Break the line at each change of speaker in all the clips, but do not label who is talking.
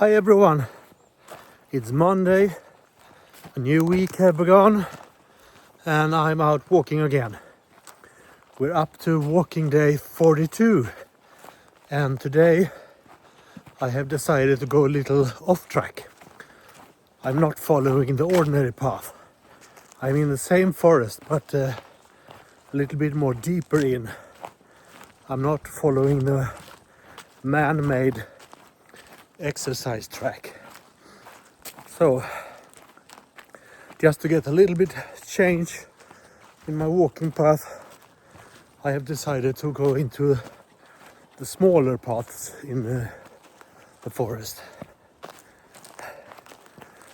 Hi everyone, it's Monday, a new week have begun and I'm out walking again. We're up to walking day 42 and today I have decided to go a little off track. I'm not following the ordinary path. I'm in the same forest but a little bit more deeper in. I'm not following the man-made exercise track. So just to get a little bit change in my walking path, I have decided to go into the smaller paths in the forest.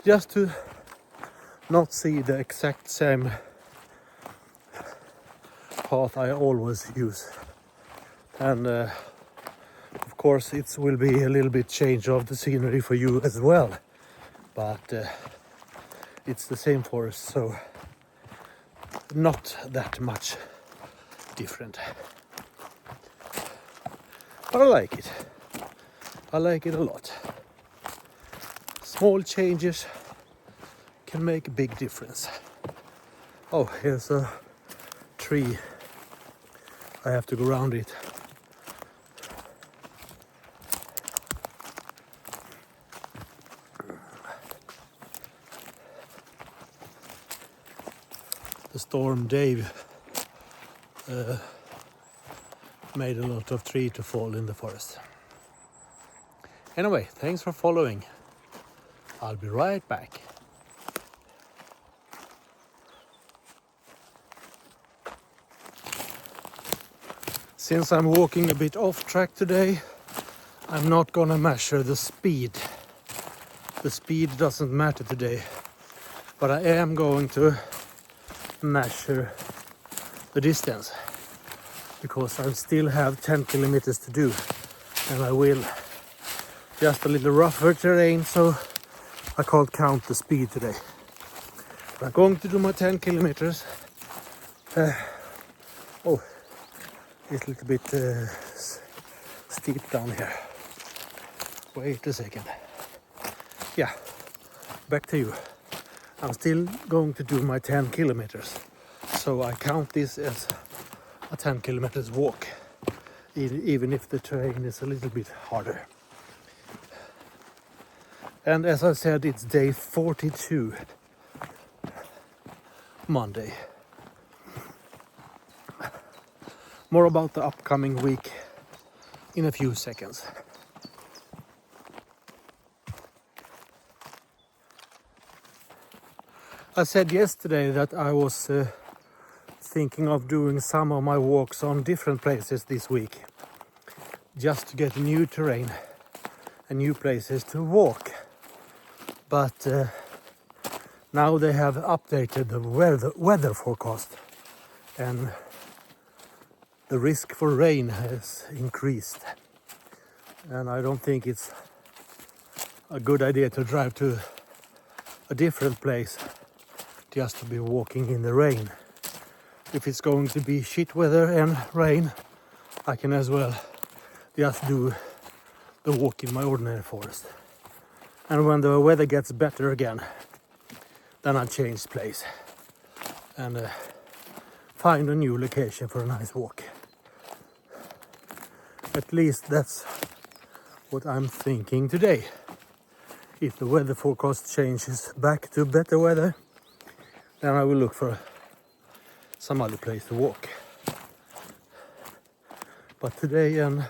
Just to not see the exact same path I always use. And of course it will be a little bit change of the scenery for you as well. But it's the same forest, so not that much different. But I like it. I like it a lot. Small changes can make a big difference. Oh, here's a tree. I have to go around it. The storm Dave made a lot of tree to fall in the forest. Anyway, thanks for following. I'll be right back. Since I'm walking a bit off track today, I'm not gonna measure the speed. The speed doesn't matter today, but I am going to measure the distance because I still have 10 kilometers to do and I will. Just a little rougher terrain, so I can't count the speed today. But I'm going to do my 10 kilometers. Oh, it's a little bit steep down here. Wait a second. Yeah, back to you. I'm still going to do my 10 kilometers. So I count this as a 10 kilometers walk, even if the terrain is a little bit harder. And as I said, it's day 42, Monday. More about the upcoming week in a few seconds. I said yesterday that I was thinking of doing some of my walks on different places this week, just to get new terrain and new places to walk. But now they have updated the weather forecast and the risk for rain has increased. And I don't think it's a good idea to drive to a different place just to be walking in the rain. If it's going to be shit weather and rain, I can as well just do the walk in my ordinary forest. And when the weather gets better again, then I'll change place and find a new location for a nice walk. At least that's what I'm thinking today. If the weather forecast changes back to better weather, then I will look for some other place to walk. But today and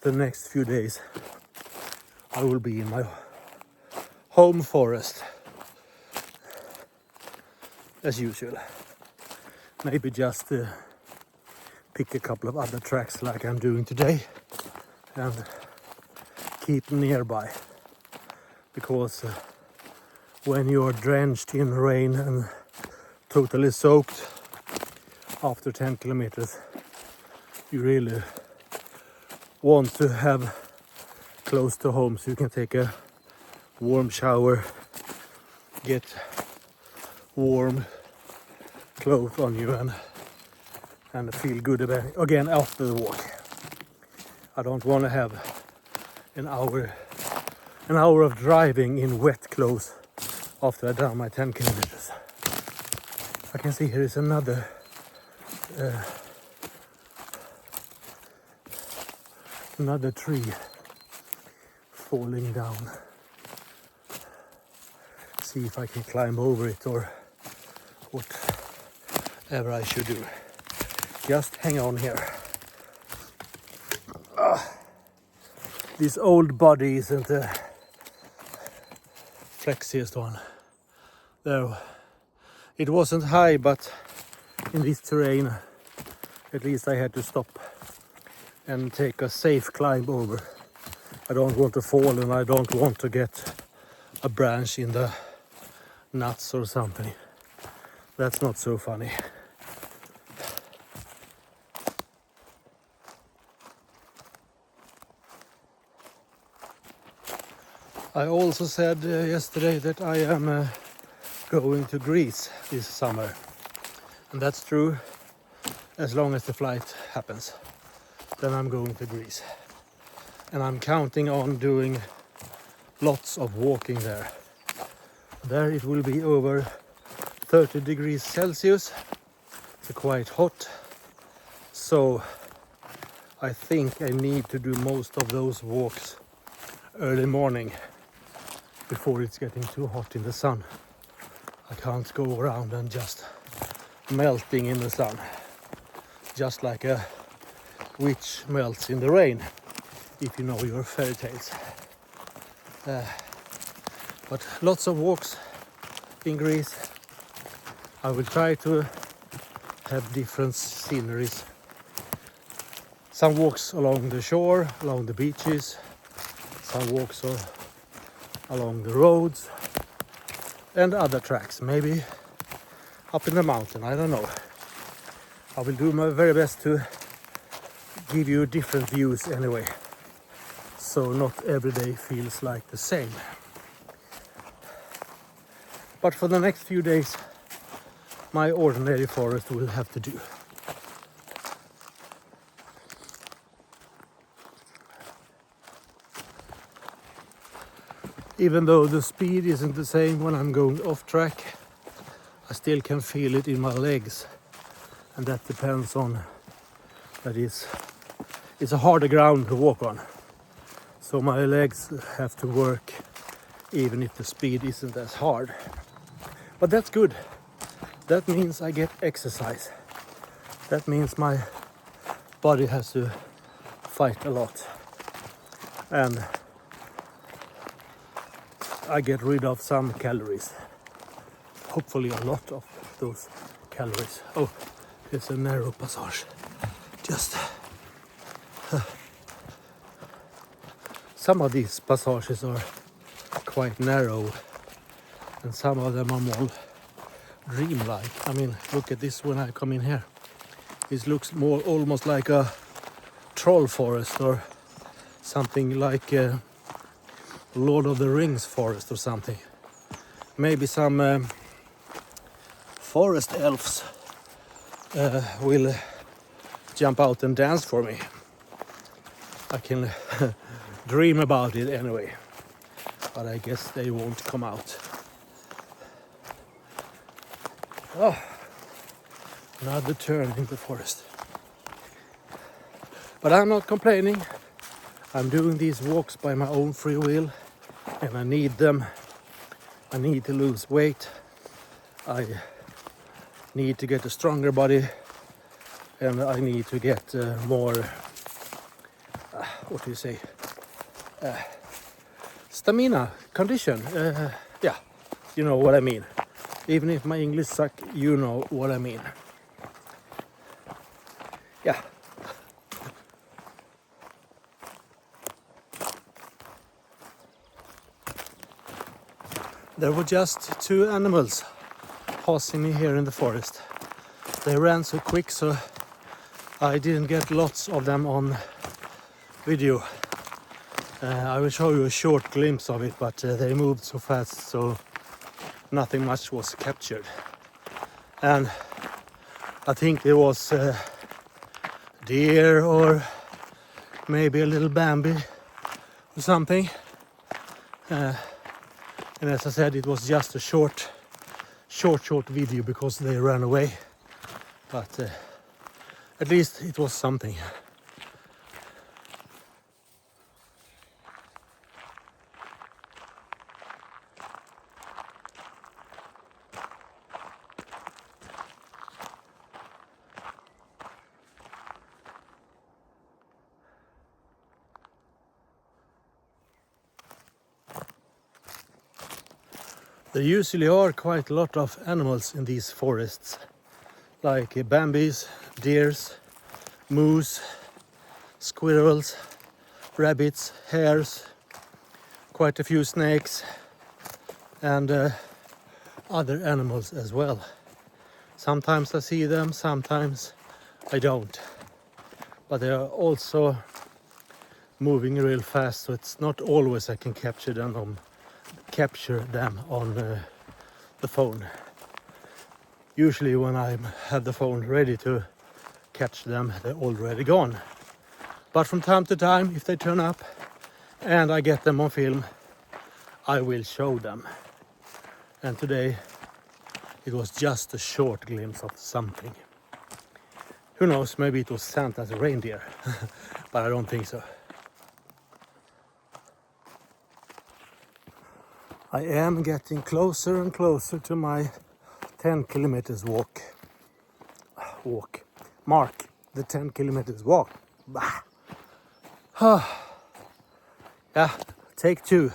the next few days, I will be in my home forest as usual. Maybe just pick a couple of other tracks like I'm doing today and keep nearby, because when you're drenched in rain and totally soaked after 10 kilometers, you really want to have close to home so you can take a warm shower, get warm clothes on you and feel good about it again after the walk. I don't want to have an hour an hour of driving in wet clothes after I've done my 10 kilometers. I can see here is another tree falling down. See if I can climb over it or whatever I should do. Just hang on here. This old body isn't the flexiest one. There, it wasn't high, but in this terrain, at least I had to stop and take a safe climb over. I don't want to fall and I don't want to get a branch in the nuts or something. That's not so funny. I also said yesterday that I am going to Greece this summer, and that's true. As long as the flight happens, then I'm going to Greece, and I'm counting on doing lots of walking there. There it will be over 30 degrees Celsius. It's quite hot, so I think I need to do most of those walks early morning before it's getting too hot in the sun. I can't go around and just melting in the sun, just like a witch melts in the rain, if you know your fairy tales. But lots of walks in Greece. I will try to have different sceneries. Some walks along the shore, along the beaches, some walks along the roads, and other tracks, maybe up in the mountain, I don't know. I will do my very best to give you different views anyway, so not every day feels like the same. But for the next few days, my ordinary forest will have to do. Even though the speed isn't the same when I'm going off track, I still can feel it in my legs, and that depends on that it's a harder ground to walk on, so my legs have to work even if the speed isn't as hard. But that's good. That means I get exercise. That means my body has to fight a lot, and I get rid of some calories. Hopefully a lot of those calories. Oh, it's a narrow passage. Just some of these passages are quite narrow, and some of them are more dreamlike. I mean, look at this when I come in here. It looks more almost like a troll forest or something like Lord of the Rings forest or something. Maybe some forest elves will jump out and dance for me. I can dream about it anyway, but I guess they won't come out. Oh, another turn in the forest. But I'm not complaining. I'm doing these walks by my own free will, and I need them. I need to lose weight. I need to get a stronger body, and I need to get more, what do you say, stamina, condition. Yeah, you know what I mean. Even if my English suck, you know what I mean. Yeah. There were just two animals passing me here in the forest. They ran so quick, so I didn't get lots of them on video. I will show you a short glimpse of it, but they moved so fast, so nothing much was captured. And I think there was deer or maybe a little Bambi or something. And as I said, it was just a short video because they ran away. But at least it was something. There usually are quite a lot of animals in these forests, like bambies, deers, moose, squirrels, rabbits, hares, quite a few snakes, and other animals as well. Sometimes I see them, sometimes I don't. But they are also moving real fast, so it's not always I can capture them on the phone. Usually when I have the phone ready to catch them, they're already gone. But from time to time, if they turn up and I get them on film, I will show them. And today it was just a short glimpse of something. Who knows, maybe it was Santa's reindeer, but I don't think so. I am getting closer and closer to my 10 kilometers mark. The 10 kilometers walk. Yeah, take two.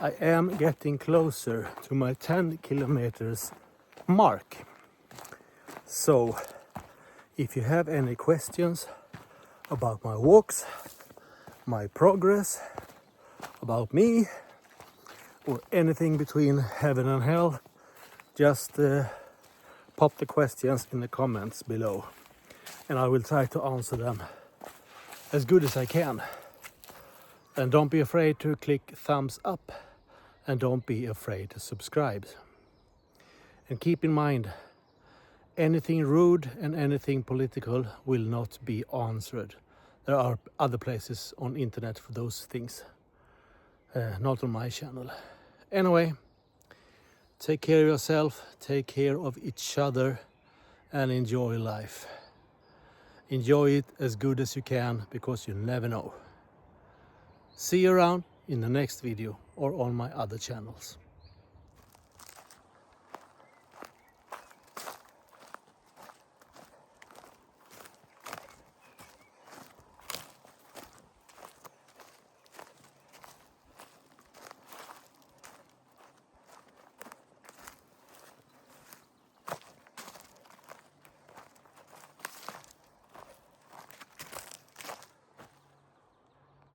I am getting closer to my 10 kilometers mark. So, if you have any questions about my walks, my progress, about me, or anything between heaven and hell, just pop the questions in the comments below and I will try to answer them as good as I can. And don't be afraid to click thumbs up and don't be afraid to subscribe. And keep in mind, anything rude and anything political will not be answered. There are other places on internet for those things, not on my channel. Anyway, take care of yourself, take care of each other, and enjoy life. Enjoy it as good as you can, because you never know. See you around in the next video or on my other channels.